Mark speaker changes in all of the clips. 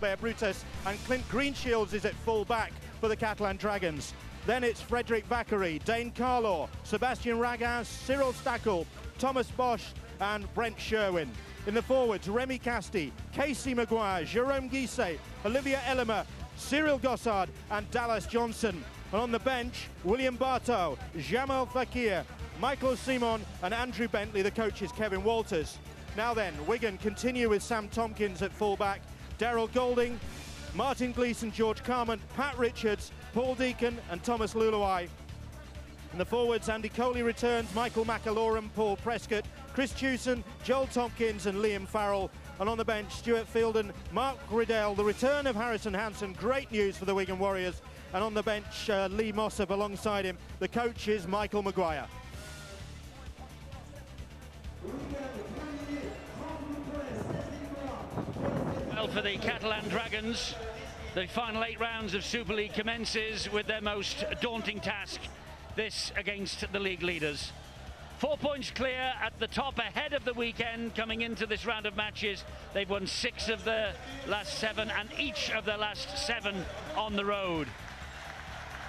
Speaker 1: Albert Brutus, and Clint Greenshields is at full back for the Catalan Dragons. Then it's Frederic Vacary, Dane Carlaw, Sebastian Ragaz, Cyril Stackel, Thomas Bosch and Brent Sherwin. In the forwards, Remy Casti, Casey Maguire, Jerome Guisset, Olivia Ellimer, Cyril Gossard and Dallas Johnson. And on the bench, William Bartow, Jamal Fakir, Michael Simon and Andrew Bentley. The coach is Kevin Walters. Now then, Wigan continue with Sam Tompkins at fullback, Daryl Golding, Martin Gleeson, George Carman, Pat Richards, Paul Deacon and Thomas Luluai. In the forwards, Andy Coley returns, Michael McAlorum, Paul Prescott, Chris Chewson, Joel Tompkins and Liam Farrell. And on the bench, Stuart Fielden, Mark Riddell, the return of Harrison Hansen, great news for the Wigan Warriors. And on the bench, Lee Mossop alongside him. The coach is Michael Maguire.
Speaker 2: Well, for the Catalan Dragons, the final 8 rounds of Super League commences with their most daunting task, this against the league leaders. 4 points clear at the top ahead of the weekend coming into this round of matches. They've won 6 of their last 7 and each of their last 7 on the road.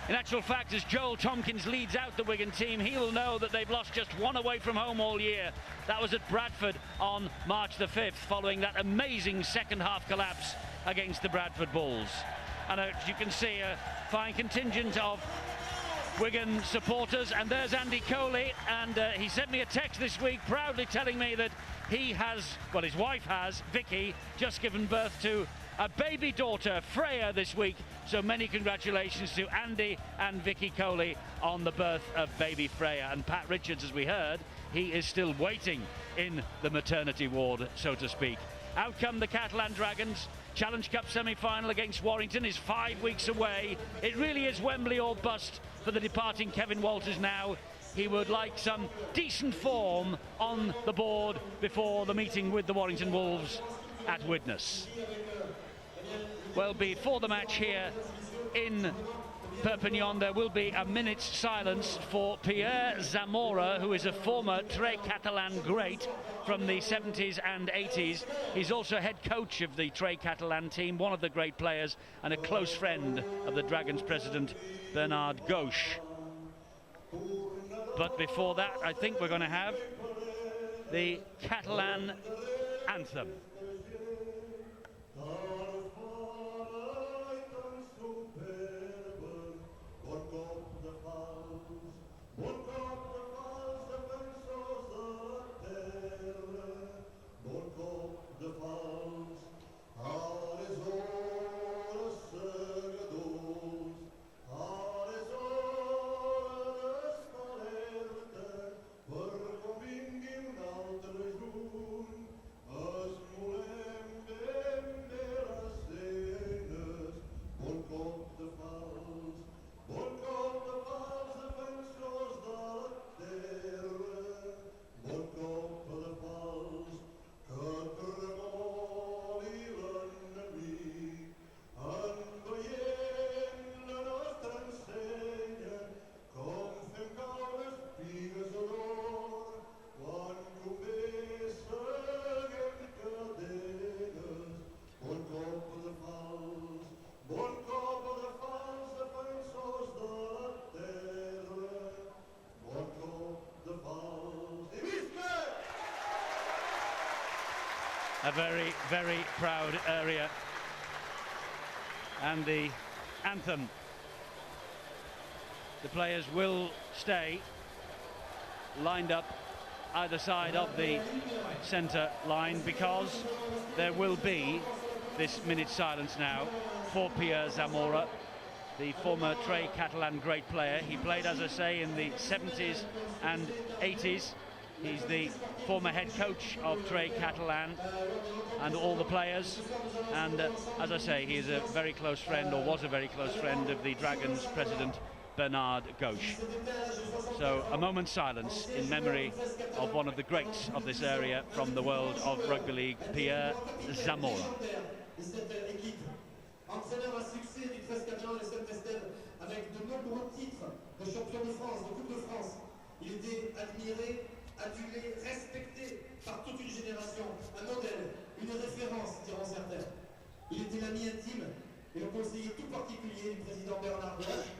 Speaker 2: In actual fact, as Joel Tompkins leads out the Wigan team, he will know that they've lost just 1 away from home all year. That was at Bradford on March the 5th, following that amazing second half collapse against the Bradford Bulls. And as you can see, a fine contingent of Wigan supporters. And there's Andy Coley, and he sent me a text this week proudly telling me that he has, well, his wife has, Vicky, just given birth to a baby daughter, Freya, this week. So many congratulations to Andy and Vicky Coley on the birth of baby Freya. And Pat Richards, as we heard, he is still waiting in the maternity ward, so to speak. Out come the Catalan Dragons. Challenge Cup semi-final against Warrington is 5 weeks away. It really is Wembley or bust for the departing Kevin Walters now. He would like some decent form on the board before the meeting with the Warrington Wolves at Widnes. Well, before the match here in Perpignan, there will be a minute's silence for Pierre Zamora, who is a former Tres Catalan great from the 70s and 80s. He's also head coach of the Tres Catalan team, one of the great players and a close friend of the Dragons president, Bernard Gauche. But before that, I think we're going to have the Catalan anthem. A very, very proud area. And the anthem. The players will stay lined up either side of the centre line because there will be this minute silence now for Pierre Zamora, the former Tres Catalan great player. He played, as I say, in the 70s and 80s. He's the former head coach of Tres Catalan and all the players. And as I say, he is a very close friend, or was a very close friend, of the Dragons president, Bernard Gauche. So a moment's silence in memory of one of the greats of this area from the world of rugby league, Pierre Zamora.
Speaker 3: Entraîneur à succès du 13 Catalan et Saint-Estève avec de nombreux titres de champion de France, de Coupe de France. Il était admiré, adulé, respecté par toute une génération, un modèle, une référence, diront certains. Il était l'ami intime et le conseiller tout particulier du président Bernard Bosch.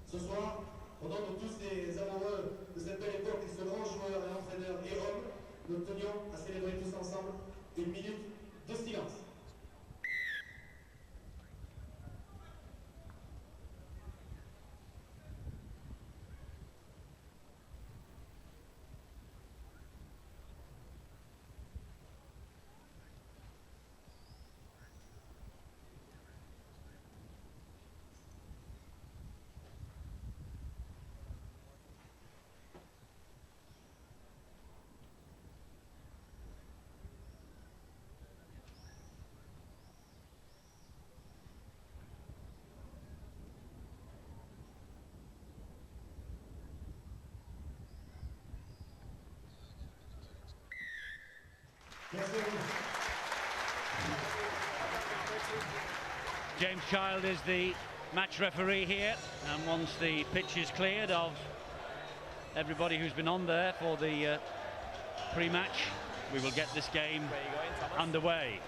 Speaker 3: Ce soir, au nom de tous les amoureux de cette belle époque et de ce grand joueur et entraîneur et homme, nous tenions à célébrer tous ensemble une minute de silence.
Speaker 2: James Child is the match referee here, and once the pitch is cleared of everybody who's been on there for the pre-match, we will get this game underway.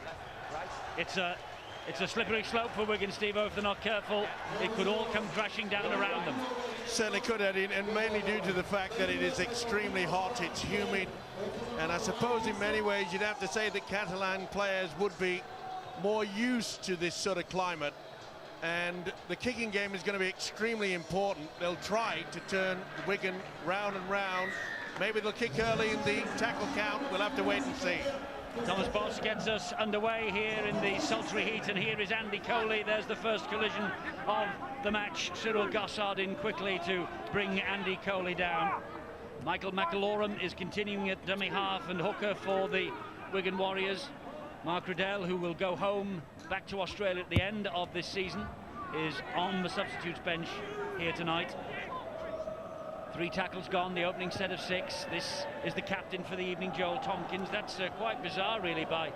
Speaker 2: It's a slippery slope for Wigan, Steve-O. If they're not careful, it could all come crashing down around them.
Speaker 1: Certainly could, Eddie, and mainly due to the fact that it is extremely hot, it's humid, and I suppose in many ways you'd have to say that Catalan players would be more used to this sort of climate, and the kicking game is going to be extremely important. They'll try to turn Wigan round and round. Maybe they'll kick early in the tackle count. We'll have to wait and see.
Speaker 2: Thomas Bosch gets us underway here in the sultry heat, and here is Andy Coley. There's the first collision of the match. Cyril Gossard in quickly to bring Andy Coley down. Michael McAlorum is continuing at dummy half and hooker for the Wigan Warriors. Mark Riddell, who will go home back to Australia at the end of this season, is on the substitutes bench here tonight. 3 tackles gone, the opening set of 6. This is the captain for the evening, Joel Tompkins. That's quite bizarre, really, by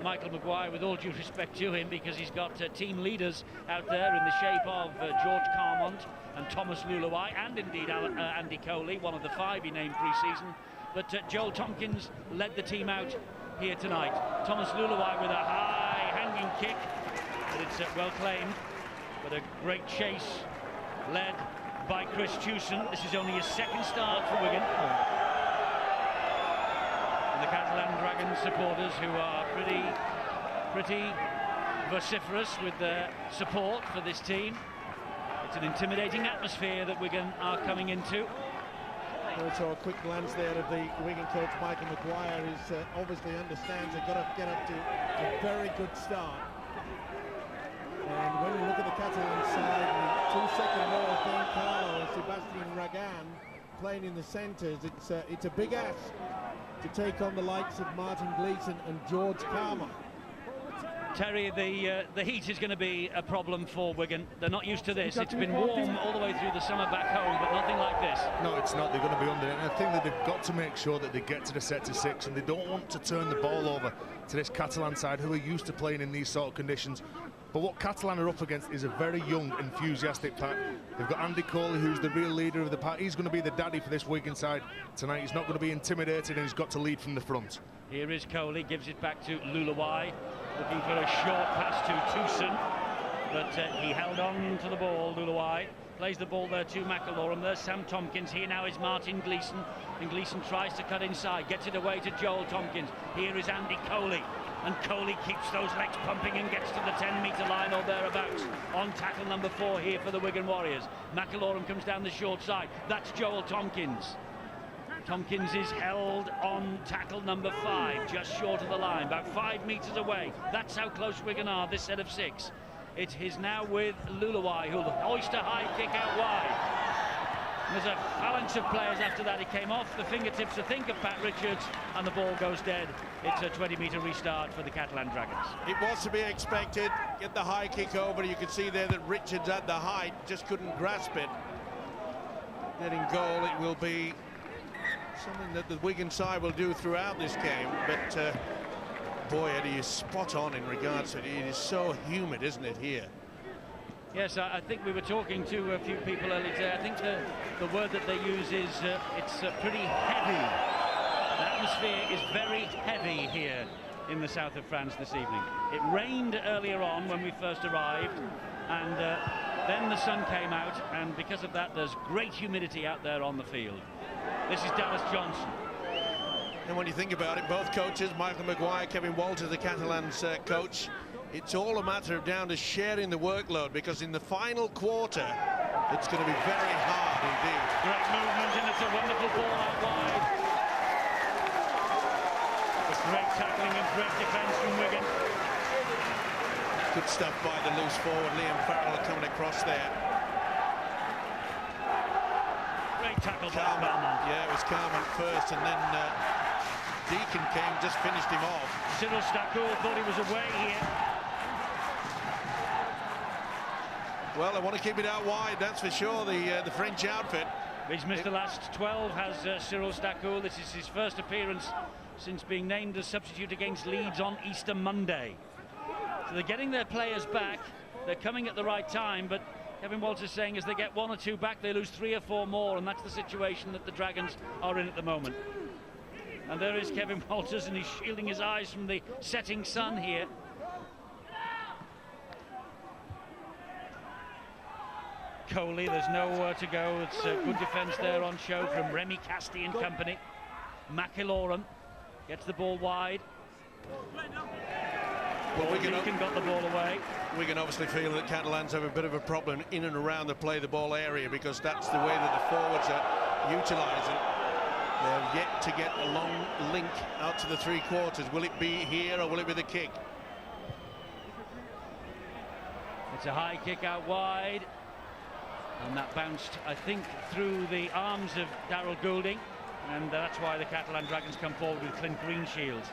Speaker 2: Michael Maguire, with all due respect to him, because he's got team leaders out there in the shape of George Carmont and Thomas Luluai, and indeed Andy Coley, one of the 5 he named pre-season. But Joel Tompkins led the team out here tonight. Thomas Luluai with a high hanging kick, but it's well claimed, with a great chase led by Chris Tewson. This is only his 2nd start for Wigan. And the Catalan Dragons supporters, who are pretty vociferous with their support for this team. It's an intimidating atmosphere that Wigan are coming into.
Speaker 1: Also a quick glance there of the Wigan coach Michael Maguire, who obviously understands they've got to get up to a very good start. And when you look at the Catalan side, the 2 second rows, Dan Carlo and Sebastian Ragan playing in the centres, it's a big ask to take on the likes of Martin Gleeson and George Carmont.
Speaker 2: Terry, the heat is going to be a problem for Wigan. They're not used to this. It's been warm all the way through the summer back home, but nothing like this.
Speaker 4: No, it's not. They're going to be under it. And I think that they've got to make sure that they get to the set to 6, and they don't want to turn the ball over to this Catalan side, who are used to playing in these sort of conditions. But what Catalan are up against is a very young, enthusiastic pack. They've got Andy Coley, who's the real leader of the pack. He's going to be the daddy for this Wigan side tonight. He's not going to be intimidated, and he's got to lead from the front.
Speaker 2: Here is Coley, gives it back to Luluai, looking for a short pass to Tewson, but he held on to the ball. Luluai plays the ball there to McAlorum. There's Sam Tompkins. Here now is Martin Gleeson, and Gleeson tries to cut inside, gets it away to Joel Tompkins. Here is Andy Coley, and Coley keeps those legs pumping and gets to the 10-metre line or thereabouts on tackle number 4 here for the Wigan Warriors. McAlorum comes down the short side. That's Joel Tompkins. Tompkins is held on tackle number 5, just short of the line, about 5 metres away. That's how close Wigan are, this set of 6. It is now with Luluai, who'll hoist a high kick out wide. And there's a phalanx of players after that. He came off the fingertips, I think, of Pat Richards, and the ball goes dead. It's a 20-metre restart for the Catalan Dragons.
Speaker 1: It was to be expected. Get the high kick over. You can see there that Richards had the height, just couldn't grasp it. Getting goal, it will be something that the Wigan side will do throughout this game, but boy, Eddie is spot on in regards to it. It is so humid, isn't it, here?
Speaker 2: Yes, I think we were talking to a few people earlier today. I think the word that they use is it's pretty heavy. The atmosphere is very heavy here in the south of France this evening. It rained earlier on when we first arrived, and then the sun came out, and because of that there's great humidity out there on the field. This is Dallas Johnson.
Speaker 5: And when you think about it, both coaches, Michael Maguire, Kevin Walters, the Catalan's coach, it's all a matter of down to sharing the workload, because in the final quarter it's going to be very hard indeed.
Speaker 2: Great movement, and it's a wonderful ball out wide. Great tackling and great defence from Wigan.
Speaker 5: Good stuff by the loose forward, Liam Farrell, coming across there.
Speaker 2: Great tackle by
Speaker 5: Carman.
Speaker 2: Belmont.
Speaker 5: Yeah, it was Carman first, and then Deacon came, just finished him off.
Speaker 2: Cyril Stacoul thought he was away here.
Speaker 5: Well, they want to keep it out wide, that's for sure, the French outfit.
Speaker 2: He's missed the last 12, has Cyril Stacoul. This is his first appearance since being named as substitute against Leeds on Easter Monday. So they're getting their players back. They're coming at the right time, but Kevin Walters saying as they get 1 or 2 back, they lose 3 or 4 more, and that's the situation that the Dragons are in at the moment. And there is Kevin Walters, and he's shielding his eyes from the setting sun here. Coley, there's nowhere to go. It's good defence there on show from Remy Casti and company. McIlorum gets the ball wide.
Speaker 5: Well,
Speaker 2: Deacon got the ball away.
Speaker 5: We can obviously feel that Catalans have a bit of a problem in and around the play the ball area, because that's the way that the forwards are utilising. They're yet to get a long link out to the 3 quarters. Will it be here or will it be the kick?
Speaker 2: It's a high kick out wide, and that bounced, I think, through the arms of Darryl Goulding, and that's why the Catalan Dragons come forward with Clint Greenshields.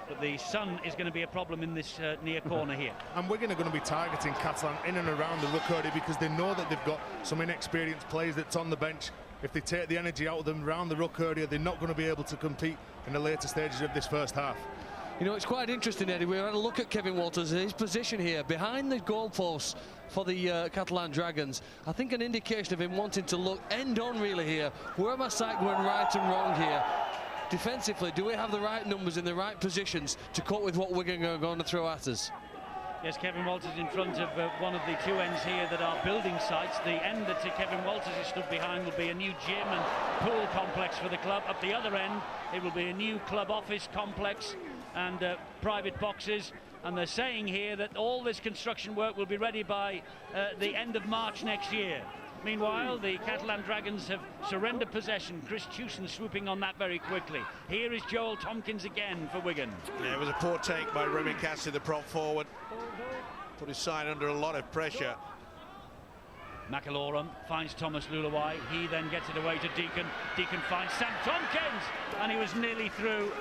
Speaker 2: But the sun is going to be a problem in this near corner here.
Speaker 4: And Wigan are going to be targeting Catalan in and around the ruck area, because they know that they've got some inexperienced players that's on the bench. If they take the energy out of them around the ruck area, they're not going to be able to compete in the later stages of this first half.
Speaker 6: You know, it's quite interesting, Eddie. We had a look at Kevin Walters, his position here behind the goalposts for the Catalan Dragons. I think an indication of him wanting to look end on really here. Where am I sight going right and wrong here? Defensively, do we have the right numbers in the right positions to cope with what Wigan are going to throw at us?
Speaker 2: Yes, Kevin Walters in front of one of the 2 ends here that are building sites. The end that Kevin Walters is stood behind will be a new gym and pool complex for the club. Up the other end, it will be a new club office complex and private boxes. And they're saying here that all this construction work will be ready by the end of March next year. Meanwhile, the Catalan Dragons have surrendered possession. Chris Tewson swooping on that very quickly. Here is Joel Tompkins again for Wigan.
Speaker 5: Yeah, it was a poor take by Remy Casti, the prop forward. Put his side under a lot of pressure.
Speaker 2: McIlorum finds Thomas Luluwai. He then gets it away to Deacon. Deacon finds Sam Tompkins, and he was nearly through.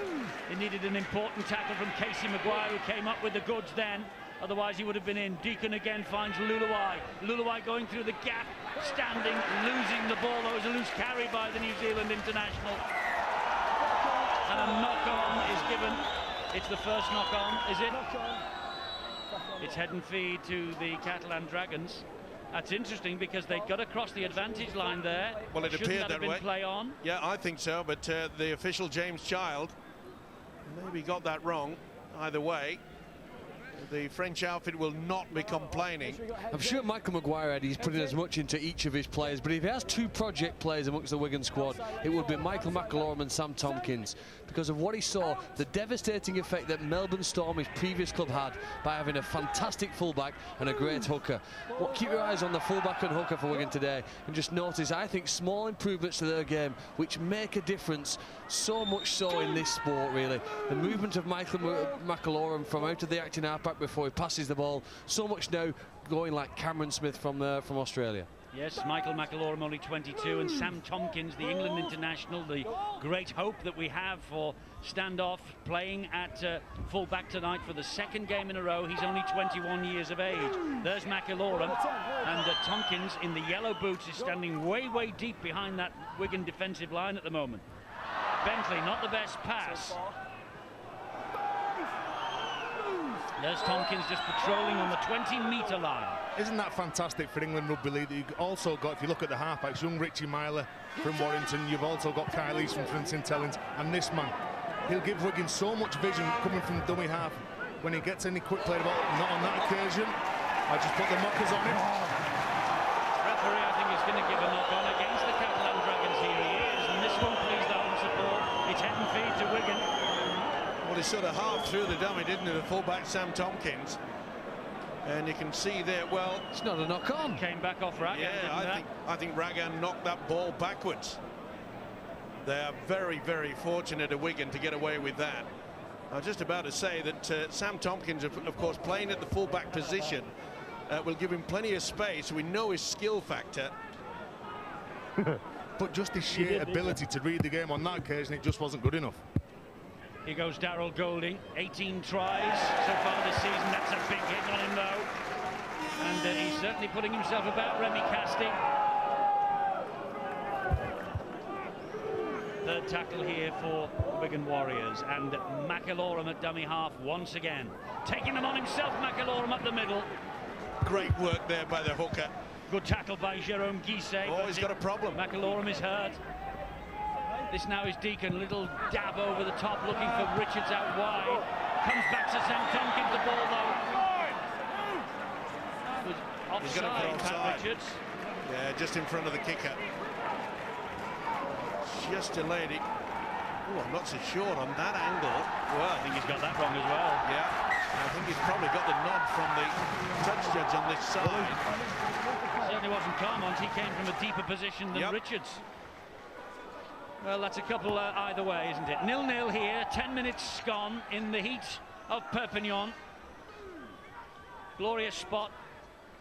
Speaker 2: He needed an important tackle from Casey Maguire, who came up with the goods then. Otherwise he would have been in. Deacon again finds Luluwai. Luluwai going through the gap, standing, losing the ball. That was a loose carry by the New Zealand international. And a knock-on is given. It's the first knock-on, is it? It's head and feed to the Catalan Dragons. That's interesting, because they got across the advantage line there.
Speaker 5: Well, it appeared that way.
Speaker 2: Play on?
Speaker 5: Yeah, I think so, but the official James Child maybe got that wrong. Either way, the French outfit will not be complaining.
Speaker 6: I'm sure Michael Maguire, Eddie's putting as much into each of his players, but if he has 2 project players amongst the Wigan squad, it would be Michael McIlorum and Sam Tompkins, because of what he saw, the devastating effect that Melbourne Storm, his previous club, had by having a fantastic fullback and a great hooker. Well, keep your eyes on the fullback and hooker for Wigan today, and just notice, I think, small improvements to their game which make a difference, so much so in this sport, really. The movement of Michael McIlorum from out of the acting halfback before he passes the ball, so much now going like Cameron Smith from Australia.
Speaker 2: Yes, Michael McIlorum only 22, and Sam Tompkins, the England international, the great hope that we have for standoff, playing at full-back tonight for the 2nd game in a row. He's only 21 years of age. There's McIlorum, and Tompkins in the yellow boots is standing way, way deep behind that Wigan defensive line at the moment. Bentley, not the best pass. There's Tompkins just patrolling on the 20-metre line.
Speaker 4: Isn't that fantastic for England Rugby League? You've also got, if you look at the halfbacks, young Richie Myler from Warrington, you've also got Kyle East from St Helens, and this man, he'll give Wigan so much vision coming from dummy half when he gets any quick play the ball. Not on that occasion. I just put the knockers on him.
Speaker 2: Referee, I think, is going to give a knock-on against the Catalan Dragons. Here he is, and this won't please the home support. It's head and feet to Wigan.
Speaker 5: Well, he sort of half threw the dummy, didn't he, the fullback Sam Tompkins. And you can see there, well,
Speaker 6: it's not a knock-on.
Speaker 2: Came back off Ragan.
Speaker 5: Yeah, I think Ragan knocked that ball backwards. They are very, very fortunate at Wigan to get away with that. I was just about to say that Sam Tompkins, of course, playing at the fullback position, will give him plenty of space. We know his skill factor.
Speaker 4: But just his sheer ability to read the game on that occasion, it just wasn't good enough.
Speaker 2: Here goes Darryl Golding, 18 tries so far this season. That's a big hit on him, though. And he's certainly putting himself about Remy Casti. Third tackle here for Wigan Warriors. And McIlaurum at dummy half once again. Taking them on himself, McIlaurum up the middle.
Speaker 5: Great work there by the hooker.
Speaker 2: Good tackle by Jérôme Guisset.
Speaker 5: Oh, he's got a problem.
Speaker 2: McIlaurum is hurt. This now is Deacon, little dab over the top, looking for Richards out wide. Comes back to Sam Tompkins, the ball though. Was offside, Pat Richards.
Speaker 5: Yeah, just in front of the kicker. Just delayed it. Oh, I'm not so sure on that angle.
Speaker 2: Well, I think he's got that wrong as well.
Speaker 5: Yeah, I think he's probably got the nod from the touch judge on this side.
Speaker 2: Certainly wasn't Carmont, he came from a deeper position than Richards. Well, that's a couple either way, isn't it? 0-0 here, 10 minutes gone in the heat of Perpignan. Glorious spot,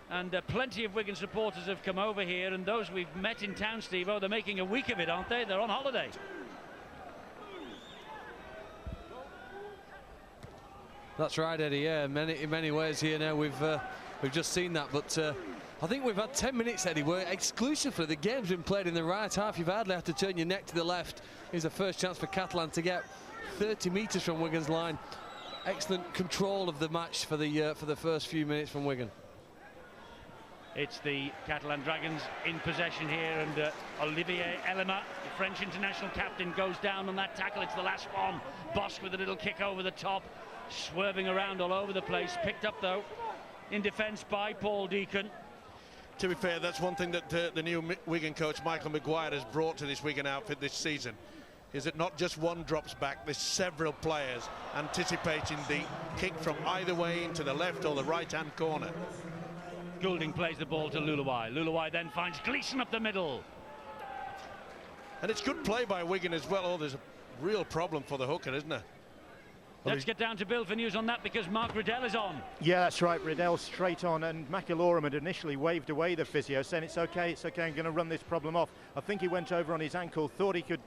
Speaker 2: and plenty of Wigan supporters have come over here, and those we've met in town, Steve, oh, they're making a week of it, aren't they? They're on holiday.
Speaker 6: That's right, Eddie. Yeah, in many ways here now we've just seen that, but I think we've had 10 minutes, Eddie, where exclusively the game's been played in the right half. You've hardly had to turn your neck to the left. Here's the first chance for Catalan to get 30 metres from Wigan's line. Excellent control of the match for the first few minutes from Wigan.
Speaker 2: It's the Catalan Dragons in possession here, and Olivier Elema, the French international captain, goes down on that tackle. It's the last one. Bosch with a little kick over the top, swerving around all over the place. Picked up, though, in defence by Paul Deacon.
Speaker 5: To be fair, that's one thing that the new Wigan coach Michael Maguire has brought to this Wigan outfit this season, is that not just one drops back, there's several players anticipating the kick from either way into the left or the right-hand corner.
Speaker 2: Goulding plays the ball to Luluwai. Luluwai then finds Gleeson up the middle.
Speaker 5: And it's good play by Wigan as well. Oh, there's a real problem for the hooker, isn't there?
Speaker 2: Let's get down to Bill for news on that, because Mark Riddell is on.
Speaker 1: Yeah, that's right, Riddell straight on, and McIlaurum had initially waved away the physio, saying it's okay, I'm going to run this problem off. I think he went over on his ankle, thought he could,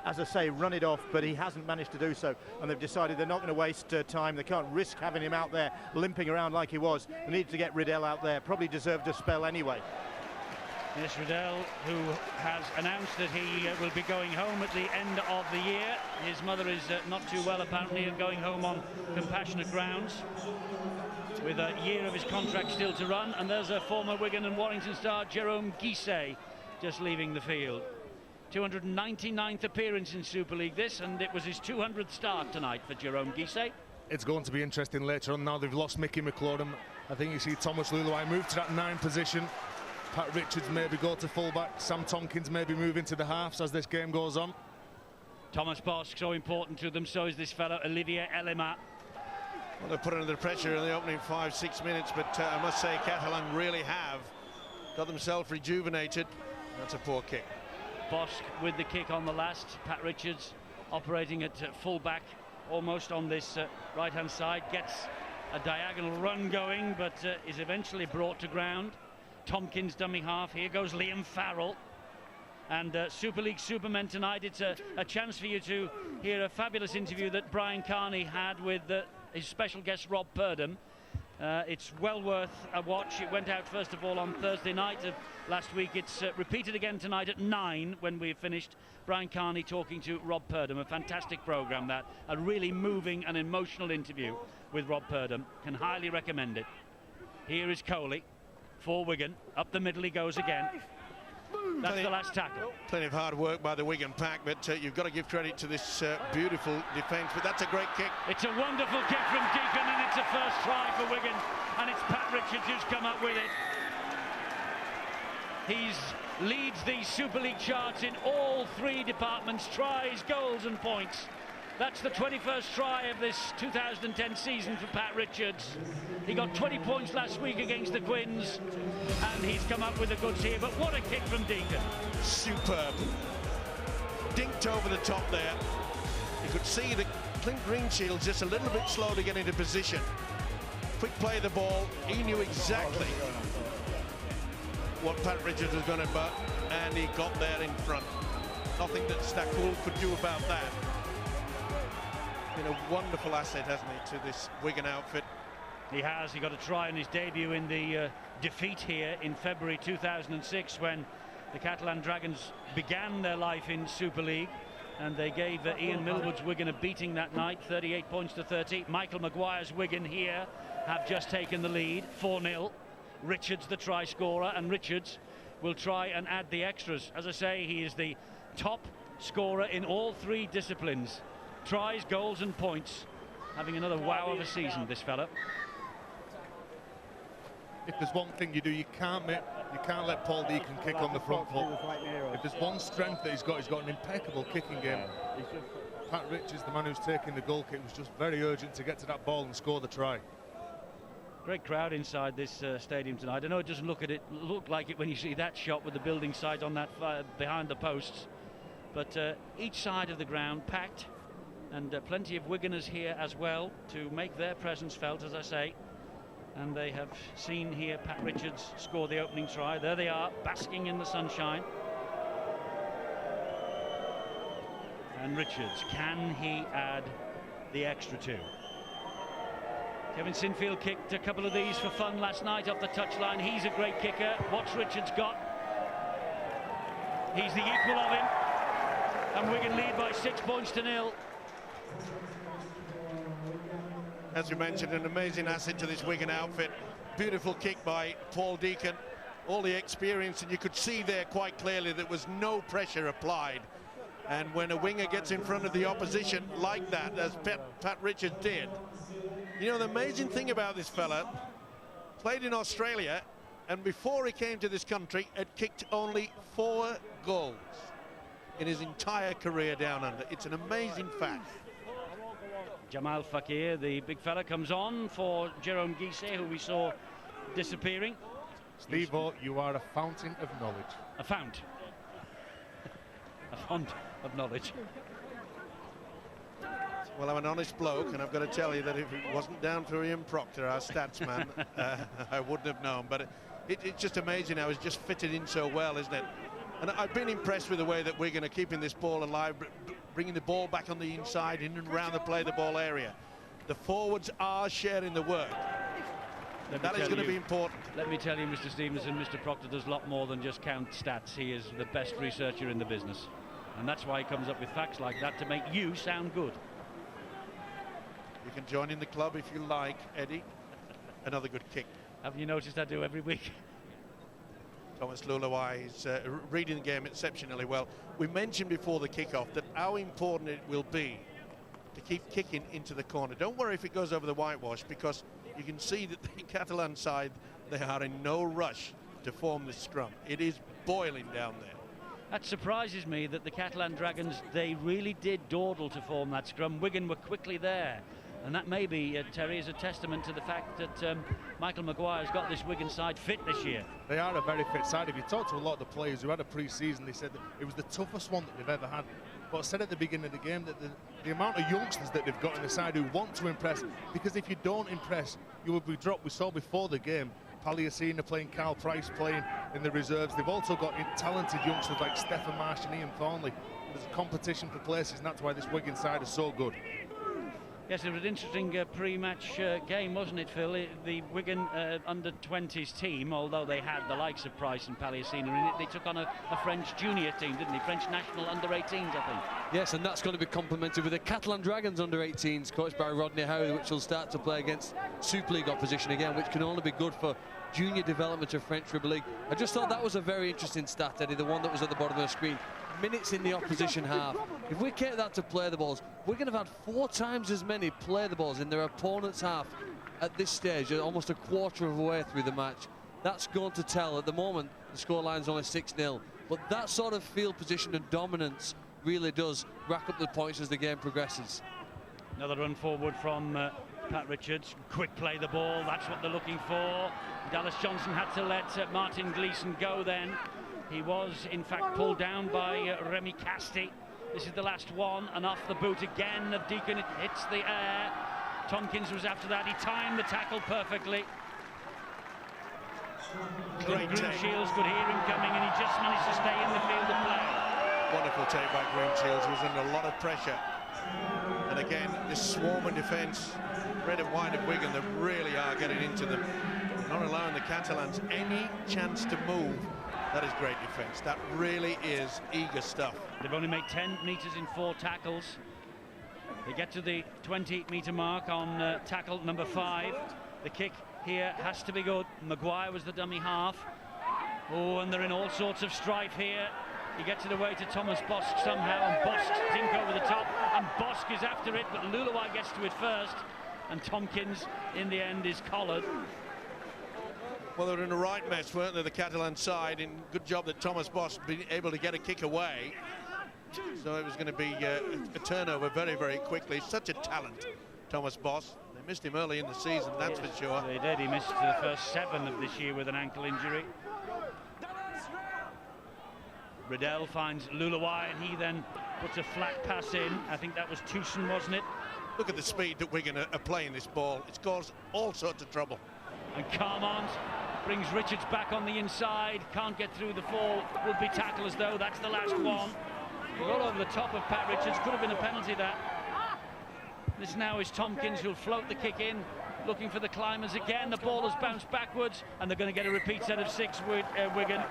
Speaker 1: as I say, run it off, but he hasn't managed to do so, and they've decided they're not going to waste time. They can't risk having him out there limping around like he was. They need to get Riddell out there, probably deserved a spell anyway.
Speaker 2: Yes, Riddell, who has announced that he will be going home at the end of the year. His mother is not too well, apparently, and going home on compassionate grounds, with a year of his contract still to run. And there's a former Wigan and Warrington star, Jérôme Guisset, just leaving the field. 299th appearance in Super League this, and it was his 200th start tonight for Jérôme Guisset.
Speaker 4: It's going to be interesting later on. Now they've lost Mickey McLaurin. I think you see Thomas Luluwai move to that 9 position. Pat Richards maybe go to fullback. Sam Tompkins maybe move into the halves as this game goes on.
Speaker 2: Thomas Bosch so important to them, so is this fellow Olivier Elema.
Speaker 5: Well, they're put under the pressure in the opening 5-6 minutes, but I must say Catalan really have got themselves rejuvenated. That's a poor kick.
Speaker 2: Bosch with the kick on the last. Pat Richards operating at fullback, almost on this right-hand side, gets a diagonal run going, but is eventually brought to ground. Tompkins dummy half. Here goes Liam Farrell. And Super League Supermen tonight, it's a chance for you to hear a fabulous interview that Brian Carney had with his special guest Rob Purdom. It's well worth a watch. It went out first of all on Thursday night of last week. It's repeated again tonight at 9 when we've finished. Brian Carney talking to Rob Purdom. A fantastic programme, that. A really moving and emotional interview with Rob Purdom. Can highly recommend it. Here is Coley for Wigan. Up the middle he goes again. That's the last tackle.
Speaker 5: Plenty of hard work by the Wigan pack, but you've got to give credit to this beautiful defence. But that's a great kick.
Speaker 2: It's a wonderful kick from Deacon, and it's a first try for Wigan, and it's Pat Richards who's come up with it. He leads the Super League charts in all 3 departments: tries, goals and points. That's the 21st try of this 2010 season for Pat Richards. He got 20 points last week against the Quins, and he's come up with the goods here. But what a kick from Deacon.
Speaker 5: Superb. Dinked over the top there. You could see that Clint Greenshield's just a little bit slow to get into position. Quick play of the ball. He knew exactly what Pat Richards was going to butt, and he got there in front. Nothing that Stackpool could do about that. Been a wonderful asset, hasn't he, to this Wigan outfit?
Speaker 2: He has. He got a try in his debut in the defeat here in February 2006, when the Catalan Dragons began their life in Super League, and they gave Ian Millwood's Wigan a beating that night, 38 points to 30. Michael Maguire's Wigan here have just taken the lead, 4-0. Richards the try scorer, and Richards will try and add the extras. As I say, he is the top scorer in all 3 disciplines: tries, goals and points. Having another wow of a season, this fella.
Speaker 4: If there's one thing you do, you can't let Paul Deacon kick on the front foot. If there's one strength that he's got an impeccable kicking game. Pat Richards, the man who's taking the goal kick, was just very urgent to get to that ball and score the try.
Speaker 2: Great crowd inside this stadium tonight. I know it doesn't look like it when you see that shot with the building site on that behind the posts, but each side of the ground packed, and plenty of Wiganers here as well to make their presence felt, as I say. And they have seen here Pat Richards score the opening try. There they are, basking in the sunshine. And Richards, can he add the extra 2? Kevin Sinfield kicked a couple of these for fun last night off the touchline. He's a great kicker. What's Richards got? He's the equal of him. And Wigan lead by 6 points to 0.
Speaker 5: As you mentioned, an amazing asset to this Wigan outfit. Beautiful kick by Paul Deacon. All the experience, and you could see there quite clearly there was no pressure applied. And when a winger gets in front of the opposition like that, as Pat Richards did, you know, the amazing thing about this fella, played in Australia, and before he came to this country, had kicked only 4 goals in his entire career down under. It's an amazing fact.
Speaker 2: Jamal Fakir, the big fella, comes on for Jerome Guisset, who we saw disappearing.
Speaker 4: Steve-O, you are a fountain of knowledge.
Speaker 2: A fount. A font of knowledge.
Speaker 5: Well, I'm an honest bloke, and I've got to tell you that if it wasn't down for Ian Proctor, our stats man, I wouldn't have known. But it's just amazing how he's just fitted in so well, isn't it? And I've been impressed with the way that Wigan are keeping this ball alive, bringing the ball back on the inside, in and around the play-the-ball area. The forwards are sharing the work. That is going to be important.
Speaker 2: Let me tell you, Mr. Stevenson, Mr. Proctor does a lot more than just count stats. He is the best researcher in the business. And that's why he comes up with facts like that, to make you sound good.
Speaker 5: You can join in the club if you like, Eddie. Another good kick.
Speaker 2: Haven't you noticed I do every week?
Speaker 5: Thomas Lulawai is reading the game exceptionally well. We mentioned before the kickoff that how important it will be to keep kicking into the corner. Don't worry if it goes over the whitewash, because you can see that the Catalan side, they are in no rush to form this scrum. It is boiling down there.
Speaker 2: That surprises me that the Catalan Dragons, they really did dawdle to form that scrum. Wigan were quickly there. And that maybe, Terry, is a testament to the fact that Michael Maguire's got this Wigan side fit this year.
Speaker 4: They are a very fit side. If you talk to a lot of the players who had a pre-season, they said that it was the toughest one that they've ever had. But I said at the beginning of the game that the amount of youngsters that they've got in the side who want to impress, because if you don't impress, you will be dropped. We saw before the game, Palliasina playing, Carl Price playing in the reserves. They've also got talented youngsters like Stephen Marsh and Ian Thornley. There's a competition for places, and that's why this Wigan side is so good.
Speaker 2: Yes, it was an interesting pre-match game, wasn't it, Phil? The Wigan under-20s team, although they had the likes of Price and Palliasina in it, they took on a French junior team, didn't they? French national under-18s, I think.
Speaker 6: Yes, and that's going to be complemented with the Catalan Dragons under-18s, coached by Rodney Howe, which will start to play against Super League opposition again, which can only be good for junior development of French Rugby League. I just thought that was a very interesting stat, Eddie, the one that was at the bottom of the screen. Minutes in the opposition half. If we get that to play the balls, we're going to have had 4 times as many play the balls in their opponent's half at this stage, almost a quarter of the way through the match. That's going to tell. At the moment, the scoreline's only 6-0. But that sort of field position and dominance really does rack up the points as the game progresses.
Speaker 2: Another run forward from Pat Richards. Quick play the ball, that's what they're looking for. Dallas Johnson had to let Martin Gleeson go then. He was, in fact, pulled down by Remy Casti. This is the last one, and off the boot again of Deacon. It hits the air. Tompkins was after that. He timed the tackle perfectly. Green Shields could hear him coming, and he just managed to stay in the field of play.
Speaker 5: Wonderful take by Green Shields. He was under a lot of pressure. And again, this swarm of defence, red and white of Wigan, that really are getting into them, not allowing the Catalans any chance to move. That is great defence. That really is eager stuff.
Speaker 2: They've only made 10 metres in 4 tackles. They get to the 20-metre mark on tackle number 5. The kick here has to be good. Maguire was the dummy half. Oh, and they're in all sorts of strife here. He gets it away to Thomas Bosk somehow, and Bosk dink over the top, and Bosk is after it, but Lulawai gets to it first, and Tompkins in the end is collared.
Speaker 5: Well, they're in the right mess, weren't they, the Catalan side, and good job that Thomas Bosk being able to get a kick away. So it was going to be a turnover very, very quickly. Such a talent, Thomas Bosk. They missed him early in the season, that's for sure.
Speaker 2: They did. He missed the first 7 of this year with an ankle injury. Riddell finds Lulawai, and he then puts a flat pass in. I think that was Tucson, wasn't it?
Speaker 5: Look at the speed that Wigan are playing this ball. It's caused all sorts of trouble.
Speaker 2: And Carmont brings Richards back on the inside. Can't get through the 4 would-be tacklers, though. That's the last one. All over the top of Pat Richards. Could have been a penalty, that. This now is Tompkins, who'll float the kick in, looking for the climbers again. The ball has bounced backwards, and they're going to get a repeat set of 6 with Wigan.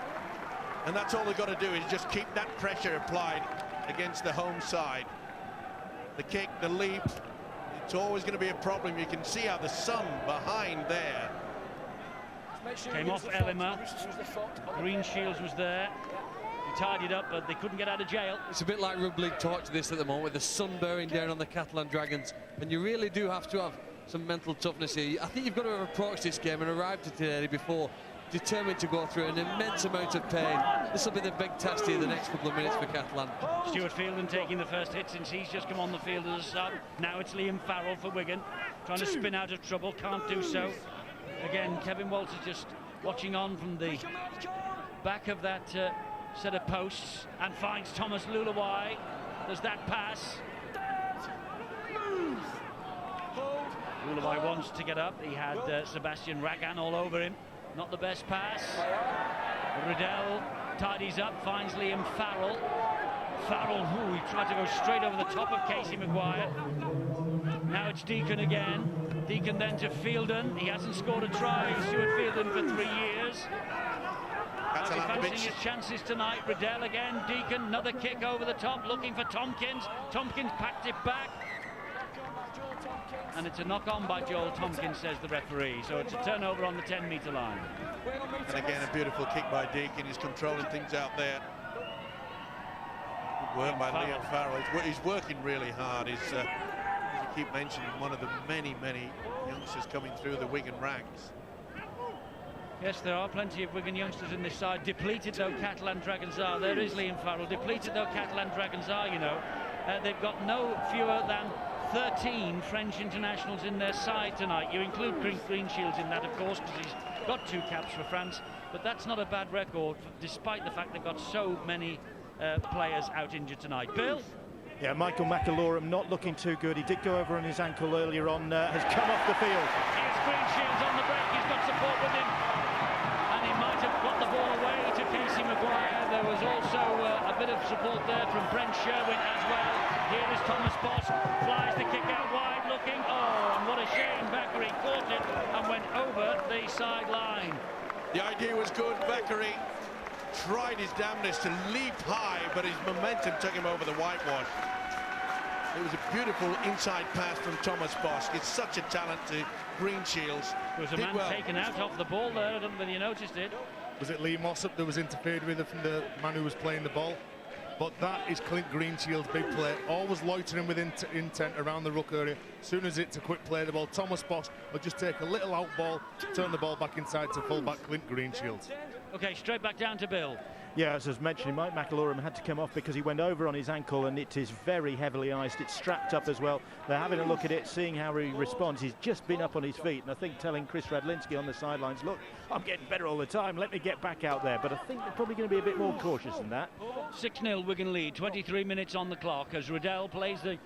Speaker 5: And that's all they've got to do, is just keep that pressure applied against the home side. The kick, the leap, it's always going to be a problem. You can see how the sun behind there.
Speaker 2: Came off Elima. Green Shields was there. He tidied up, but they couldn't get out of jail.
Speaker 6: It's a bit like Rugby League torch this at the moment, with the sun bearing down on the Catalan Dragons, and you really do have to have some mental toughness here. I think you've got to have approached this game and arrived at it before, determined to go through an immense amount of pain. This will be the big test here the next couple of minutes for Catalan.
Speaker 2: Stuart Fielden taking the first hit since he's just come on the field as a sub. Now it's Liam Farrell for Wigan, trying to spin out of trouble, can't do so. Again, Kevin Walters just watching on from the back of that set of posts, and finds Thomas Lulawai. There's that pass. Lulawai wants to get up. He had Sebastian Ragan all over him. Not the best pass. Riddell tidies up, finds Liam Farrell. Farrell, he tried to go straight over the top of Casey Maguire. Now it's Deacon again. Deacon then to Fielden. He hasn't scored a try, Stuart Fielden, for 3 years. He's fancying his chances tonight. Riddell again. Deacon, another kick over the top, looking for Tompkins. Tompkins packed it back. And it's a knock-on by Joel Tompkins, says the referee. So it's a turnover on the 10-metre line.
Speaker 5: And again, a beautiful kick by Deacon. He's controlling things out there. Good work by Liam Farrell. He's working really hard. He's, as you keep mentioning, one of the many, many youngsters coming through the Wigan ranks.
Speaker 2: Yes, there are plenty of Wigan youngsters in this side. Depleted though Catalan Dragons are. There is Liam Farrell. Depleted though Catalan Dragons are, you know. They've got no fewer than 13 French internationals in their side tonight. You include Green Shields in that, of course, because he's got 2 caps for France. But that's not a bad record, despite the fact they've got so many players out injured tonight. Bill?
Speaker 1: Yeah, Michael McAlorum not looking too good. He did go over on his ankle earlier on, has come off the field.
Speaker 2: Here's Green Shields on the break. He's got support with him. And he might have got the ball away to Casey Maguire. There was also a bit of support there from Brent Sherwin as well. Here is Thomas Bosk, flies the kick out wide looking. Oh, and what a shame. Bakary caught it and went over the sideline.
Speaker 5: The idea was good. Bakary tried his damnedest to leap high, but his momentum took him over the whitewash. It was a beautiful inside pass from Thomas Bosch. It's such a talent to Green Shields.
Speaker 2: There was a man taken out off the ball there. I don't know whether you noticed it.
Speaker 4: Was it Lee Mossop that was interfered with from the man who was playing the ball? But that is Clint Greenshield's big play. Always loitering with intent around the ruck area. As soon as it's a quick play the ball, Thomas Bosch will just take a little out ball, turn the ball back inside to full-back Clint Greenshields.
Speaker 2: OK, straight back down to Bill.
Speaker 1: Yeah, as I was mentioning, Mike McAlorum had to come off because he went over on his ankle and it is very heavily iced. It's strapped up as well. They're having a look at it, seeing how he responds. He's just been up on his feet, and I think telling Chris Radlinski on the sidelines, look, I'm getting better all the time, let me get back out there. But I think they're probably going to be a bit more cautious than that. 6-0
Speaker 2: Wigan lead, 23 minutes on the clock as Riddell plays the...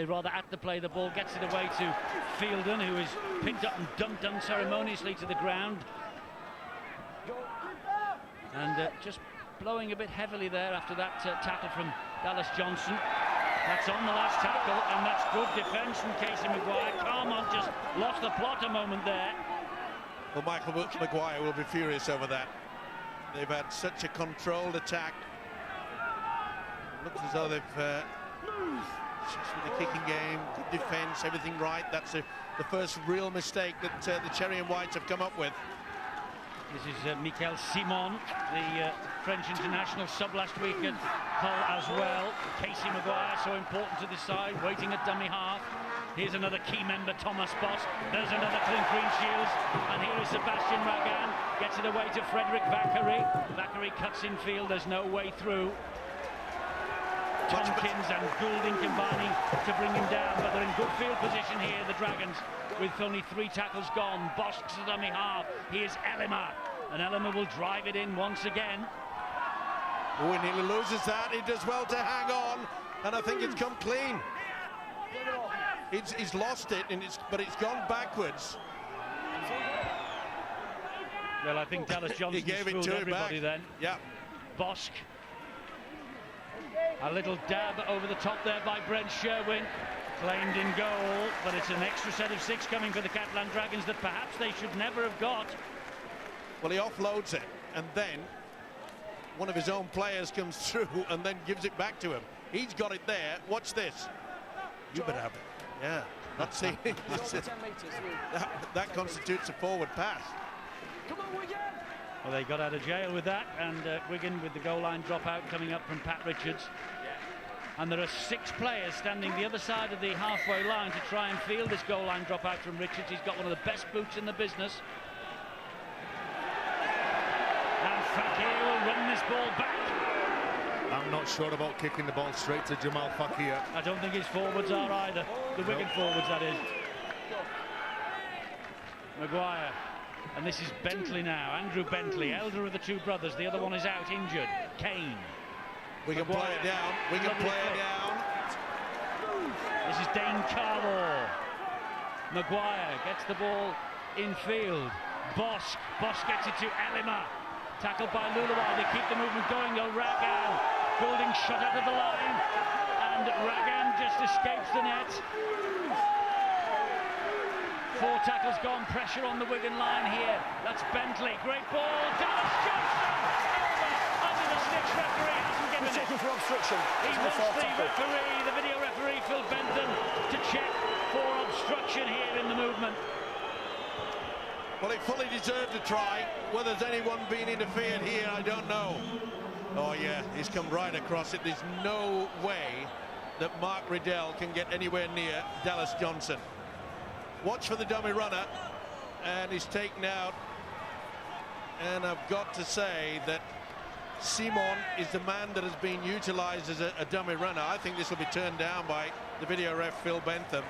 Speaker 2: rather at the play, the ball gets it away to Fielden, who is picked up and dumped unceremoniously to the ground. And just blowing a bit heavily there after that tackle from Dallas Johnson. That's on the last tackle, and that's good defence from Casey Maguire. Carmont just lost the plot a moment there.
Speaker 5: Well, Michael Maguire will be furious over that. They've had such a controlled attack. Looks as though they've just with the kicking game, good defence, everything right. That's the first real mistake that the Cherry and Whites have come up with.
Speaker 2: This is Michael Simon, the French international sub last week at Hull as well. Casey Maguire, so important to the side, waiting at dummy half. Here's another key member, Thomas Bosch. There's another Clint Greenshields. And here is Sebastian Ragan. Gets it away to Frederick Vackery. Vackery cuts in field, there's no way through. Tompkins and Goulding combining to bring him down, but they're in good field position here, the Dragons, with only 3 tackles gone. Bosch to dummy half. Here's Ellimer, and Ellimer will drive it in once again.
Speaker 5: Oh, and he loses that. He does well to hang on, and I think it's come clean. He's lost it, but it's gone backwards.
Speaker 2: Well, I think Dallas Johnson fooled everybody then.
Speaker 5: Yeah.
Speaker 2: Bosch. A little dab over the top there by Brent Sherwin. Claimed in goal, but it's an extra set of 6 coming for the Catalan Dragons that perhaps they should never have got.
Speaker 5: Well, he offloads it, and then one of his own players comes through and then gives it back to him. He's got it there. Watch this. You better have it. Yeah. That's it. That constitutes a forward pass.
Speaker 2: Come on, Wigan! Well, they got out of jail with that, and Wigan with the goal line dropout coming up from Pat Richards. And there are 6 players standing the other side of the halfway line to try and field this goal line dropout from Richards. He's got one of the best boots in the business. And Fakir will run this ball back.
Speaker 4: I'm not sure about kicking the ball straight to Jamal Fakir.
Speaker 2: I don't think his forwards are either. The Wigan forwards, that is. Maguire. And this is Bentley now. Andrew Bentley, elder of the 2 brothers. The other one is out, injured. Kane.
Speaker 5: We can play it down. We can play it down.
Speaker 2: This is Dane Carlaw. Maguire gets the ball in field. Bosch gets it to Ellimer. Tackled by Lulawai. They keep the movement going. Ragan. Goulding shot out of the line. And Ragan just escapes the net. 4 tackles gone. Pressure on the Wigan line here. That's Bentley. Great ball. Dallas Johnson. Under the sticks. Referee hasn't given it.
Speaker 7: For obstruction.
Speaker 2: He wants the video referee Phil Benton, to check for obstruction here in the movement.
Speaker 5: Well, he fully deserved a try. Whether there's anyone being interfered here, I don't know. Oh yeah, he's come right across it. There's no way that Mark Riddell can get anywhere near Dallas Johnson. Watch for the dummy runner, and he's taken out. And I've got to say that Simon is the man that has been utilised as a dummy runner. I think this will be turned down by the video ref Phil Bentham.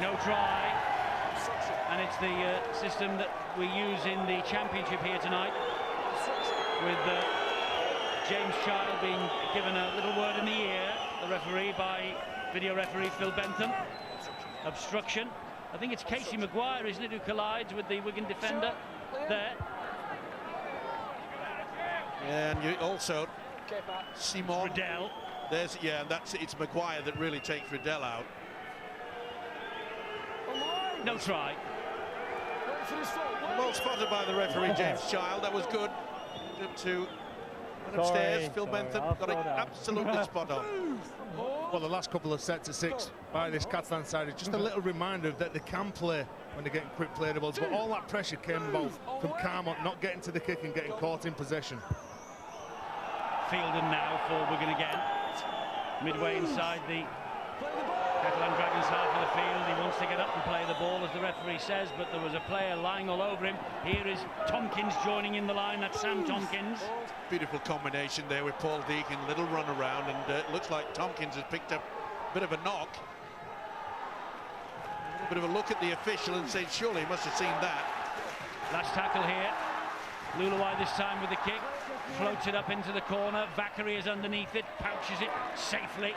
Speaker 2: No try. And it's the system that we use in the championship here tonight, with James Child being given a little word in the ear, the referee, by video referee Phil Bentham. Obstruction. I think it's Casey Maguire, isn't it, who collides with the Wigan defender there.
Speaker 5: And you also Simon.
Speaker 2: Riddell.
Speaker 5: It's Maguire that really takes Riddell out.
Speaker 2: No try.
Speaker 5: Well spotted by the referee James Child. That was good. To And upstairs, Phil Bentham got it absolutely spot on.
Speaker 4: Well, the last couple of sets of 6 by this Catalan side is just a little reminder that they can play when they're getting quick play balls, but all that pressure came about from Carmont not getting to the kick and getting caught in possession.
Speaker 2: Fielden now for Wigan again. Midway inside the Catalan Dragons half of the field. He wants to get up and play the ball, as the referee says, but there was a player lying all over him. Here is Tompkins joining in the line. That's Sam Tompkins.
Speaker 5: Beautiful combination there with Paul Deacon, little run around, and it looks like Tompkins has picked up a bit of a knock. A bit of a look at the official and said, surely he must have seen that.
Speaker 2: Last tackle here. Luluwai this time with the kick. Floats it up into the corner. Vakary is underneath it, pouches it safely.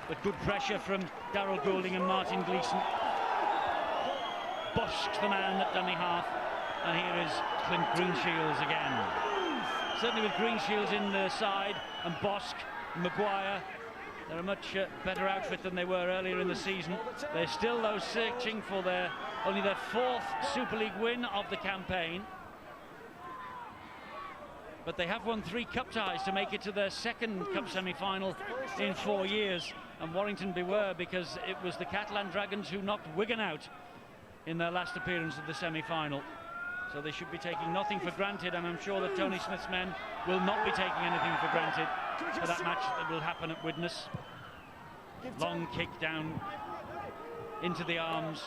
Speaker 2: But good pressure from Daryl Goulding and Martin Gleeson. Bosch's the man at dummy half. And here is Clint Greenshields again. Certainly with Greenshields in the side and Bosch, Maguire, they're a much better outfit than they were earlier in the season. They're still, though, searching for only their 4th Super League win of the campaign. But they have won 3 cup ties to make it to their 2nd cup semi-final in 4 years. And Warrington beware, because it was the Catalan Dragons who knocked Wigan out in their last appearance of the semi-final. So they should be taking nothing for granted, and I'm sure that Tony Smith's men will not be taking anything for granted for that match that will happen at Widnes. Long kick down into the arms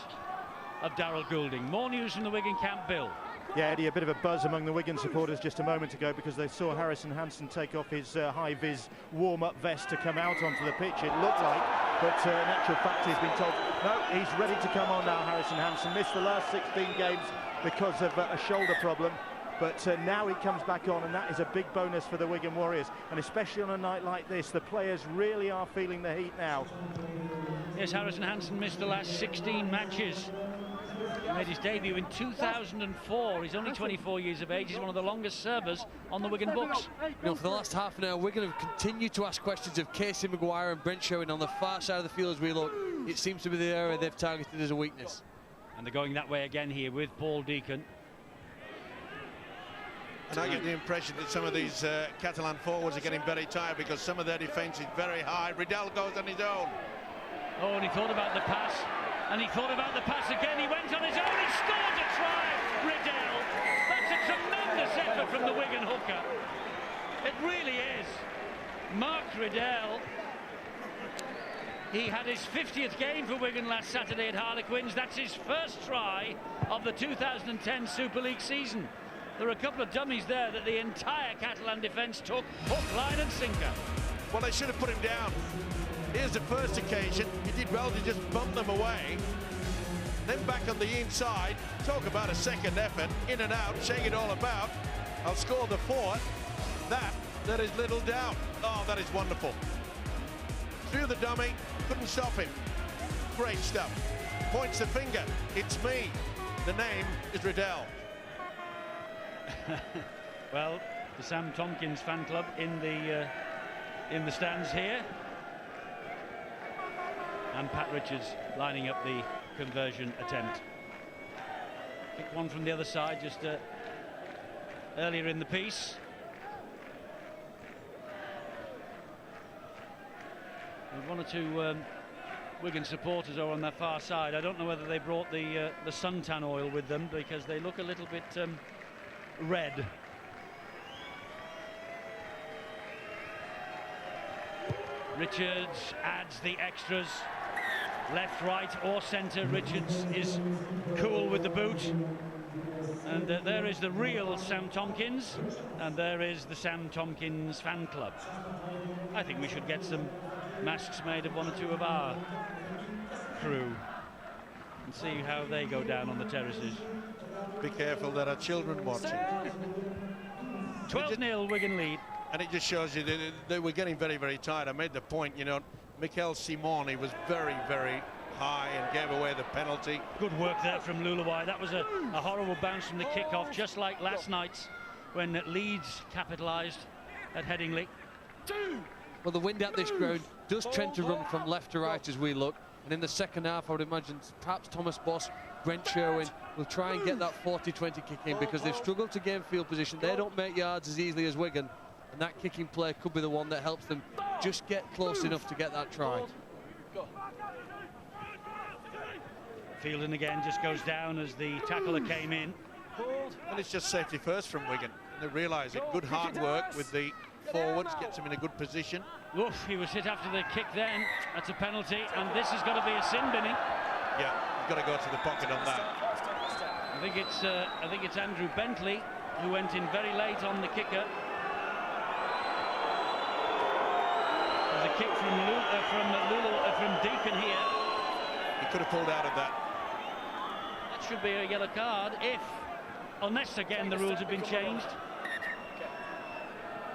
Speaker 2: of Daryl Goulding. More news from the Wigan camp, Bill.
Speaker 1: Yeah, Eddie, a bit of a buzz among the Wigan supporters just a moment ago because they saw Harrison Hansen take off his high-vis warm-up vest to come out onto the pitch, it looked like, but in actual fact he's been told, no, he's ready to come on now, Harrison Hansen. Missed the last 16 games because of a shoulder problem, but now he comes back on, and that is a big bonus for the Wigan Warriors, and especially on a night like this, the players really are feeling the heat now.
Speaker 2: Yes, Harrison Hansen missed the last 16 matches. He made his debut in 2004. He's only 24 years of age. He's one of the longest servers on the Wigan books.
Speaker 6: You know, for the last half an hour, Wigan have continued to ask questions of Casey Maguire and Brent Sherwin on the far side of the field as we look. It seems to be the area they've targeted as a weakness.
Speaker 2: And they're going that way again here with Paul Deacon.
Speaker 5: And I get the impression that some of these Catalan forwards are getting very tired because some of their defence is very high. Riddell goes on his own.
Speaker 2: Oh, and he thought about the pass. And he thought about the pass again. He went on his own. He scored a try. Riddell. That's a tremendous effort from the Wigan hooker. It really is. Mark Riddell. He had his 50th game for Wigan last Saturday at Harlequins. That's his first try of the 2010 Super League season. There are a couple of dummies there that the entire Catalan defence took hook, line and sinker.
Speaker 5: Well, they should have put him down. Here's the first occasion. He did well to just bump them away. Then back on the inside. Talk about a second effort. In and out, shake it all about. I'll score the 4th. There is little doubt. Oh, that is wonderful. Through the dummy, couldn't stop him. Great stuff. Points the finger. It's me. The name is Riddell.
Speaker 2: Well, the Sam Tompkins fan club in the stands here. And Pat Richards lining up the conversion attempt. Kick one from the other side just earlier in the piece. And 1 or 2 Wigan supporters are on their far side. I don't know whether they brought the suntan oil with them because they look a little bit red. Richards adds the extras. Left, right or centre. Richards is cool with the boot. And there is the real Sam Tompkins. And there is the Sam Tompkins fan club. I think we should get some masks made of 1 or 2 of our crew and see how they go down on the terraces.
Speaker 5: Be careful, there are children watching.
Speaker 2: 12-0 Wigan lead.
Speaker 5: And it just shows you that they were getting very, very tired. I made the point, you know, Mikel Simoni was very, very high and gave away the penalty.
Speaker 2: Good work there from Luluwai. That was a horrible bounce from the kick-off, just like last night's when Leeds capitalised at Headingley.
Speaker 6: Well, the wind at this ground does tend to run from left to right as we look. And in the second half, I would imagine perhaps Thomas Bosch, Brent Sherwin will try and get that 40-20 kick in because they've struggled to gain field position. They don't make yards as easily as Wigan. and that kicking play could be the one that helps them just get close enough to get that try.
Speaker 2: Fielding again just goes down as the tackler came in.
Speaker 5: And it's just safety first from Wigan. They realise it. Good hard work with the forwards, gets him in a good position.
Speaker 2: Oof, he was hit after the kick then. That's a penalty, and this has got to be a sin binning.
Speaker 5: Yeah, you've got to go to the pocket on that.
Speaker 2: I think it's Andrew Bentley who went in very late on the kicker. There's a kick from Deacon here.
Speaker 5: He could have pulled out of that.
Speaker 2: That should be a yellow card unless again the rules have been changed.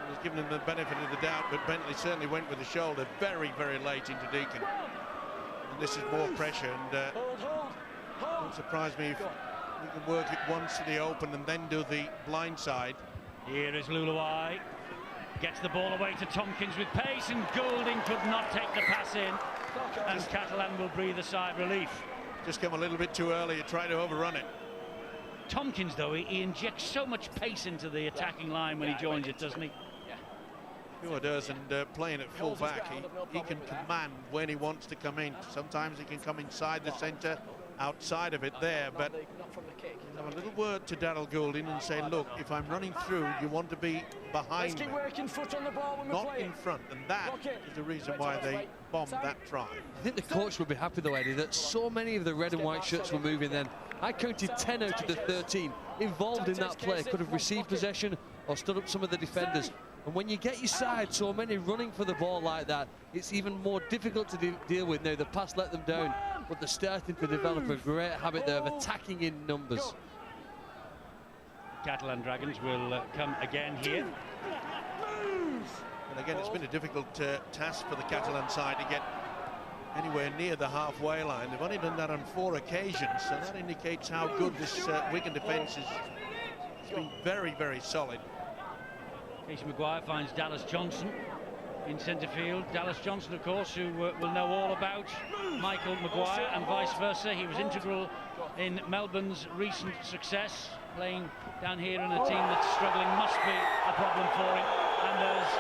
Speaker 5: He was giving him the benefit of the doubt, but Bentley certainly went with the shoulder very, very late into Deacon. And this is more pressure, and it won't surprise me if we can work it once to the open and then do the blind side.
Speaker 2: Here is Luluai. Gets the ball away to Tompkins with pace, and Goulding could not take the pass in. And Catalan will breathe a sigh of relief.
Speaker 5: Just come a little bit too early and try to overrun it.
Speaker 2: Tompkins, though, he injects so much pace into the attacking line when he joins it, doesn't he?
Speaker 5: Sure does, and playing at full back, he can command when he wants to come in. Sometimes he can come inside the centre, outside of it there, but have a little word to Daryl Goulding and say, look, if I'm running through, you want to be behind me, not in front, and that is the reason why they bombed that try.
Speaker 6: I think the coach would be happy though, Eddie, that so many of the red and white shirts were moving then. I counted 10 out of the 13 involved in that play could have received possession or stood up some of the defenders. And when you get your side so many running for the ball like that, it's even more difficult to deal with. Now the pass let them down, but they're starting to develop a great habit there of attacking in numbers.
Speaker 2: Catalan Dragons will come again here.
Speaker 5: And again, it's been a difficult task for the Catalan side to get anywhere near the halfway line. They've only done that on 4 occasions, so that indicates how good this Wigan defence is. It's been very, very solid.
Speaker 2: Casey Maguire finds Dallas Johnson in centre field. Dallas Johnson, of course, who will know all about Michael Maguire and vice versa. He was integral in Melbourne's recent success. Playing down here in a team that's struggling must be a problem for him. And there's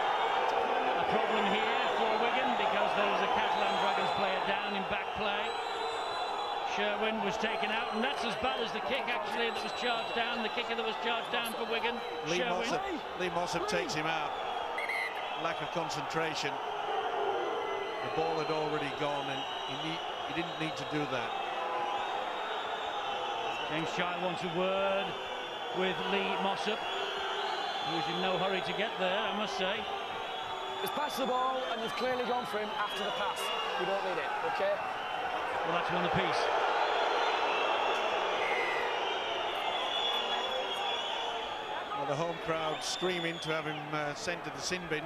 Speaker 2: a problem here for Wigan because there is a Catalan Dragons player down in back play. Sherwin was taken out, and that's as bad as the kick actually that was charged down, the kicker that was charged down for Wigan.
Speaker 5: Lee Mossop takes him out. Lack of concentration. The ball had already gone, and he didn't need to do that.
Speaker 2: James Child wants a word with Lee Mossop, who's in no hurry to get there, I must say.
Speaker 7: Just pass the ball, and you've clearly gone for him after the pass. You don't need it, okay?
Speaker 2: Well, that's one apiece.
Speaker 5: Well, the home crowd screaming to have him sent to the sin bin.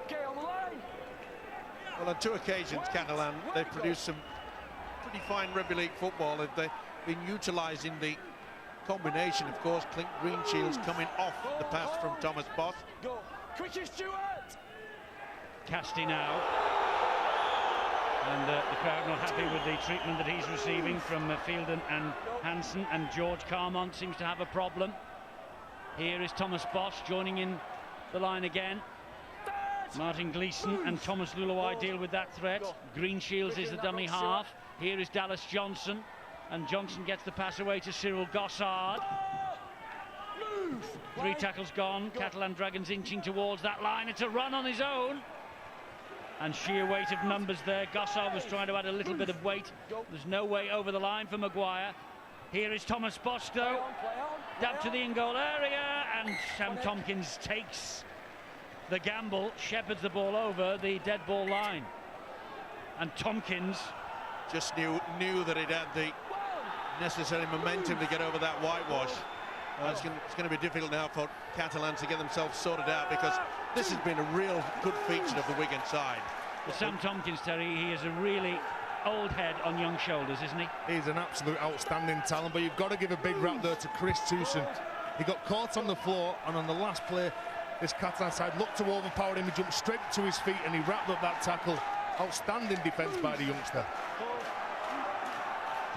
Speaker 7: Get on the line.
Speaker 5: Well, on 2 occasions, Catalan, they've produced some pretty fine rugby league football. They've been utilising the combination, of course. Clint Greenshields coming off the pass from Thomas Boss.
Speaker 7: Go. Quickly, Stewart.
Speaker 2: Casty now. And the crowd not happy with the treatment that he's receiving from Fielden and Hansen, and George Carmont seems to have a problem. Here is Thomas Bosch joining in the line again. Martin Gleeson and Thomas Luluai deal with that threat. Greenshields is the dummy half. Here is Dallas Johnson, and Johnson gets the pass away to Cyril Gossard. 3 tackles gone. Catalan Dragons inching towards that line. It's a run on his own. And sheer weight of numbers there. Gossard was trying to add a little bit of weight. There's no way over the line for Maguire. Here is Thomas Bosch, though. Dab to the in-goal area, and Sam Tompkins takes the gamble, shepherds the ball over the dead ball line. And Tompkins
Speaker 5: just knew that it had the necessary momentum to get over that whitewash. It's going to be difficult now for Catalan to get themselves sorted out, because this has been a real good feature of the Wigan side.
Speaker 2: But Sam Tompkins, Terry, he is a really old head on young shoulders, isn't he?
Speaker 4: He's an absolute outstanding talent, but you've got to give a big rap there to Chris Tewson. He got caught on the floor, and on the last play, this Catalan side looked to overpower him. He jumped straight to his feet, and he wrapped up that tackle. Outstanding defence by the youngster.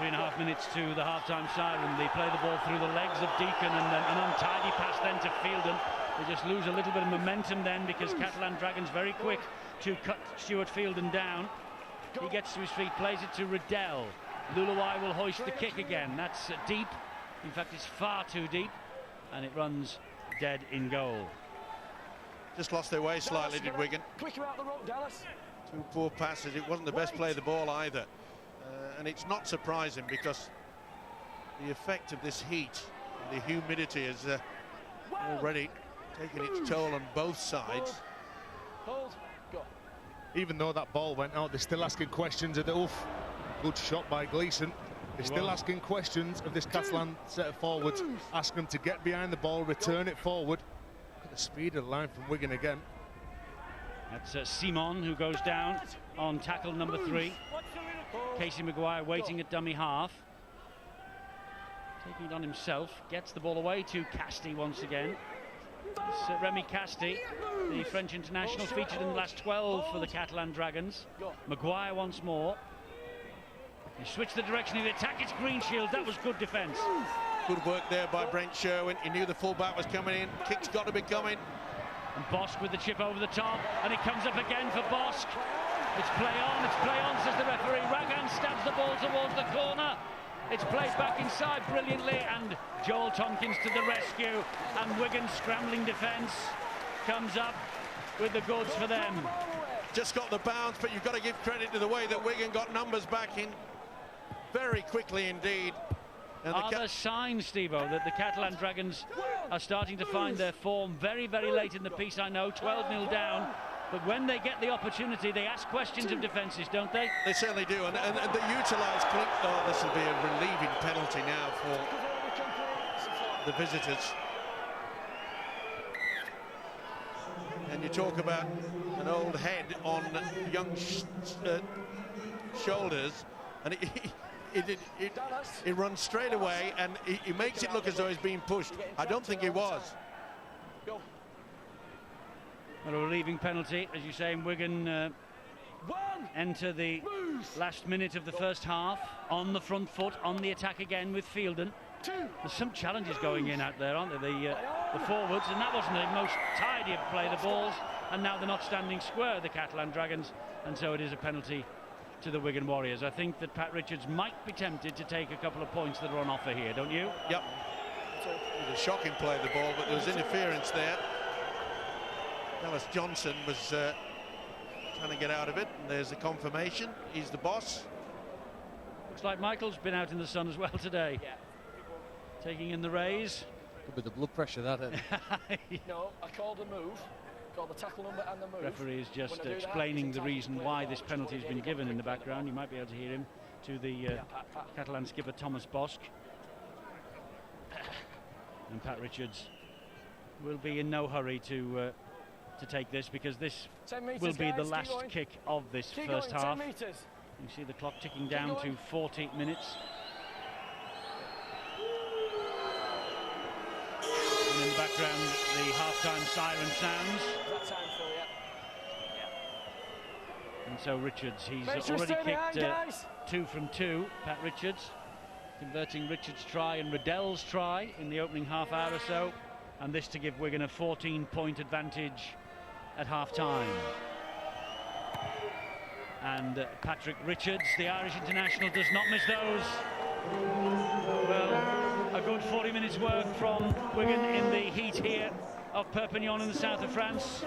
Speaker 2: 3.5 minutes to the half-time siren. They play the ball through the legs of Deacon, and then an untidy pass then to Fielden. They just lose a little bit of momentum then, because Catalan Dragons very quick to cut Stuart Fielden down. He gets to his feet, plays it to Riddell. Luluai will hoist the kick again. That's deep. In fact, it's far too deep, and it runs dead in goal.
Speaker 5: Just lost their way slightly, did Wigan.
Speaker 7: Quicker out the rope, Dallas.
Speaker 5: 2 poor passes. It wasn't the best play of the ball either. And it's not surprising, because the effect of this heat and the humidity is already taking its toll on both sides.
Speaker 7: Hold. Go.
Speaker 4: Even though that ball went out, they're still asking questions of the oof. Good shot by Gleeson. They're still asking questions of this Catalan set of forwards, asking them to get behind the ball, return it forward. Look at the speed of the line from Wigan again.
Speaker 2: That's Simon who goes down on tackle number 3. Casey Maguire waiting at dummy half. Taking it on himself, gets the ball away to Casti once again. It's Remy Casti, the French international, featured in the last 12 for the Catalan Dragons. Maguire once more. He switched the direction of the attack. It's Greenshields. That was good defence.
Speaker 5: Good work there by Brent Sherwin. He knew the fullback was coming in. Kick's got to be coming.
Speaker 2: And Bosk with the chip over the top, and it comes up again for Bosk. It's play on, says the referee. Ragan stabs the ball towards the corner. It's played back inside brilliantly, and Joel Tompkins to the rescue, and Wigan's scrambling defence comes up with the goods for them.
Speaker 5: Just got the bounce, but you've got to give credit to the way that Wigan got numbers back in very quickly indeed. And
Speaker 2: are there signs, Steve-O, that the Catalan Dragons are starting to find their form very, very late in the piece? I know, 12-0 down, but when they get the opportunity, they ask questions of defences, don't they?
Speaker 5: They certainly do, and they utilise... Oh, this will be a relieving penalty now for the visitors. And you talk about an old head on young shoulders, and it runs straight away, and he makes it look as though he's being pushed. I don't think he was.
Speaker 2: A relieving penalty, as you say, and Wigan enter the last minute of the first half on the front foot, on the attack again with Fielden. There's some challenges going in out there, aren't there? The forwards, and that wasn't the most tidy of play, the balls, and now they're not standing square, the Catalan Dragons, and so it is a penalty to the Wigan Warriors. I think that Pat Richards might be tempted to take a couple of points that are on offer here, don't you?
Speaker 5: Yep. It was a shocking play of the ball, but there was interference there. Dallas Johnson was trying to get out of it, and there's the confirmation. He's the boss.
Speaker 2: Looks like Michael's been out in the sun as well today. Yeah. Taking in the rays.
Speaker 6: Could be the blood pressure, that.
Speaker 7: No, I called the move. Got the tackle number and the move.
Speaker 2: Referee is just explaining the reason why this penalty has been given in the background. You might be able to hear him, to the Catalan skipper Thomas Bosk. And Pat Richards will be in no hurry to take this, because this will be the last kick of this first half. You see the clock ticking down to 40 minutes. And in the background, the half-time siren sounds. And so Richards, he's already kicked 2 from 2, Pat Richards, converting Richards' try and Riddell's try in the opening half hour or so, and this to give Wigan a 14-point advantage at half-time. And Patrick Richards, the Irish international, does not miss those. Well, a good 40 minutes work from Wigan in the heat here of Perpignan in the south of France.